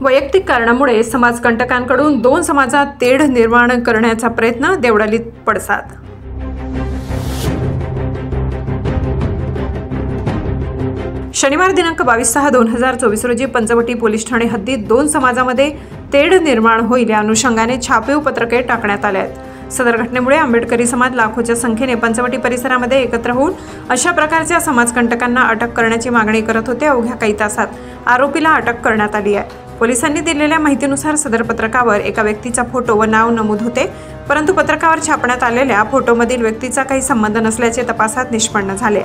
वैयक्तिक कारणामुळे समाजकंटकांकडून दोन समाजात तेढ निर्माण करण्याचा प्रयत्न, देवळालीत पडसाद। शनिवार दिनांक 22/6/2024 रोजी पंचवटी पोलीस ठाणे हद्दीत दोन समाजामध्ये तेढ निर्माण होईल या अनुषंगाने छापीव पत्रके टाकण्यात आले आहेत। सदर घटनेमुळे आंबेडकरी समाज लाखोच्या संख्येने पंचवटी परिसरामध्ये एकत्र होऊन अशा प्रकारच्या समाजकंटकांना अटक करण्याची मागणी करत होते। अवघ्या काही तासात आरोपीला अटक करण्यात आली आहे। पोलिसांनी दिलेल्या माहितीनुसार सदर पत्रकावर एका व्यक्तीचा फोटो व नाव नमूद होते, परंतु पत्रकावर छापण्यात आलेल्या फोटोमधील व्यक्तीचा काही संबंध नसल्याचे तपासात निष्पन्न झाले।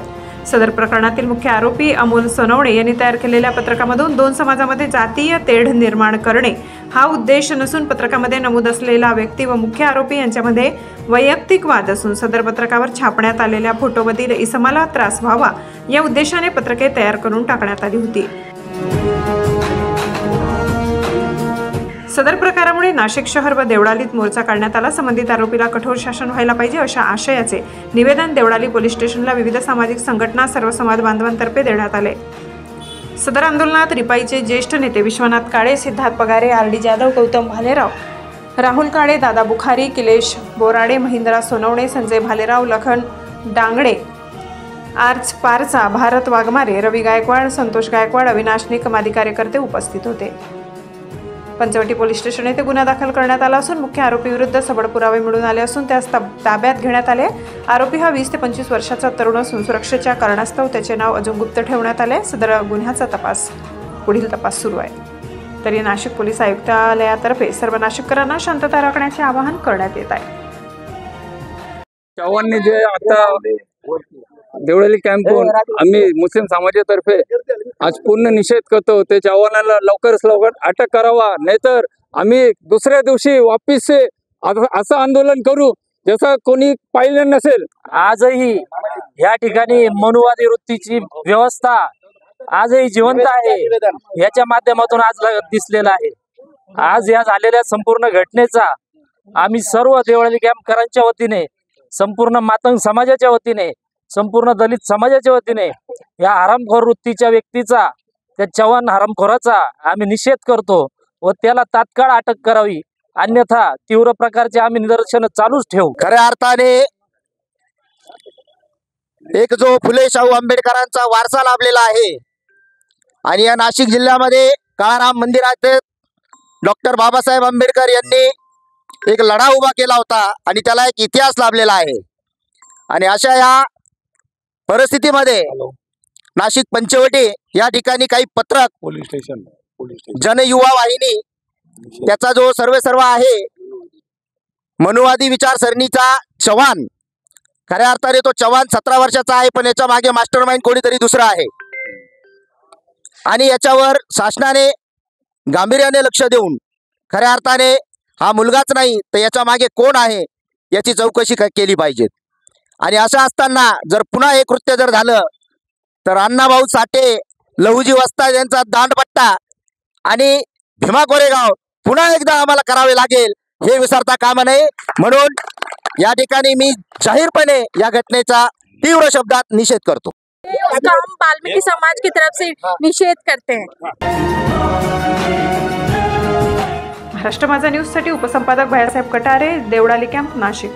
सदर प्रकरणातील मुख्य आरोपी अमोल सोनवणे यांनी तयार केलेल्या पत्रकामधून दोन समाजामध्ये जातीय तेढ निर्माण करणे हा उद्देश नसून पत्रकामध्ये नमूद असलेला व्यक्ती व मुख्य आरोपी यांच्यामध्ये वैयक्तिक वाद असून सदर पत्रकावर छापण्यात आलेल्या फोटोमधील इसमाला त्रास व्हावा या उद्देशाने पत्रके तयार करून टाकण्यात आली होती। सदर प्रकारामुळे नाशिक शहर व देवळालीत मोर्चा काढण्यात आला। संबंधित आरोपीला कठोर शासन व्हायला पाहिजे अशा आशयाचे निवेदन देवळाली पोलीस स्टेशनला विविध सामाजिक संघटना सर्व समाज बांधवांतर्फे देण्यात आले। सदर आंदोलनात रिपाईचे ज्येष्ठ नेते विश्वनाथ काळे, सिद्धार्थ पगारे, आर डी जाधव, गौतम भालेराव, राहुल काळे, दादा बुखारी, किलेश बोराडे, महिंद्रा सोनवणे, संजय भालेराव, लखन डांगडे, आर्च पारचा, भारत वाघमारे, रवी गायकवाड, संतोष गायकवाड, अविनाश निकम आदी कार्यकर्ते उपस्थित होते। पंचवटी पोलीस स्टेशन येथे गुन्हा दाखल करण्यात आला असून मुख्य आरोपी विरुद्ध सबळ पुरावे मिळून आले असून त्यास ताब्यात घेण्यात आले। आरोपी हा 20 ते 25 वर्षाचा तरुण असून सुरक्षेच्या कारणास्तव त्याचे नाव अजून गुप्त ठेवण्यात आले। सदर गुन्ह्याचा पुढील तपास सुरू आहे। तरी नाशिक पोलीस आयुक्तालयातर्फे सर्व नाशिककरांना शांतता राखण्याचे आवाहन करण्यात येत आहे। चव्हाणने जे आता देवळाली कॅम्पहून आम्ही मुस्लिम समाजातर्फे आज पूर्ण निषेध करतो। ते चव्हाणाला लवकरात लवकर अटक करावा, नाहीतर आम्ही दुसऱ्या दिवशी वापिस असं आंदोलन करू जसं कोणी पाहिलं नसेल। आजही या ठिकाणी मनुवादी वृत्तीची व्यवस्था आजही जिवंत आहे, याच्या माध्यमातून आज दिसलेला आहे। आज या झालेल्या संपूर्ण घटनेचा आम्ही सर्व देवळाली कॅम्पकरांच्या वतीने, संपूर्ण मातंग समाजाच्या वतीने, संपूर्ण दलित समाजाच्या वतीने या हरामखोर वृत्तीच्या व्यक्तीचा, त्या चव्हाण हरामखोराचा आम्ही निषेध करतो व त्याला तात्काळ अटक करावी, अन्यथा तीव्र प्रकारचे आम्ही निदर्शन चालूच ठेवू। खऱ्या अर्थाने एक जो फुले शाहू आंबेडकरांचा वारसा लाभलेला आहे आणि या नाशिक जिल्ह्यामध्ये काळाराम मंदिरात डॉक्टर बाबासाहेब आंबेडकर यांनी एक लढा उभा केला होता आणि त्याला एक इतिहास लाभलेला आहे। आणि अशा या परिस्थितीमध्ये नाशिक पंचवटी या ठिकाणी काही पत्रक पोलीस स्टेशन जनयुवा वाहिनी त्याचा जो सर्व आहे मनुवादी विचारसरणीचा चव्हाण, खऱ्या अर्थाने तो चव्हाण 17 वर्षाचा आहे, पण याच्या मागे मास्टरमाइंड कोणीतरी दुसरा आहे आणि याच्यावर शासनाने गांभीर्याने लक्ष देऊन खऱ्या अर्थाने हा मुलगाच नाही तर याच्या मागे कोण आहे याची चौकशी केली पाहिजे। आणि असं असताना जर पुन्हा हे कृत्य जर झालं तर अण्णाभाऊ साठे, लहुजी वस्ताद यांचा दांडपट्टा आणि भीमा कोरेगाव पुन्हा एकदा आम्हाला करावे लागेल हे विसरता कामा नये। म्हणून या ठिकाणी मी जाहीरपणे या घटनेचा तीव्र शब्दात निषेध करतो। इसका हम वाल्मीकि समाज की तरफ से निषेध करते हैं। महाराष्ट्र माझा न्यूज साठी उपसंपादक भैयासाहेब कटारे, देवळाली कॅम्प, नाशिक।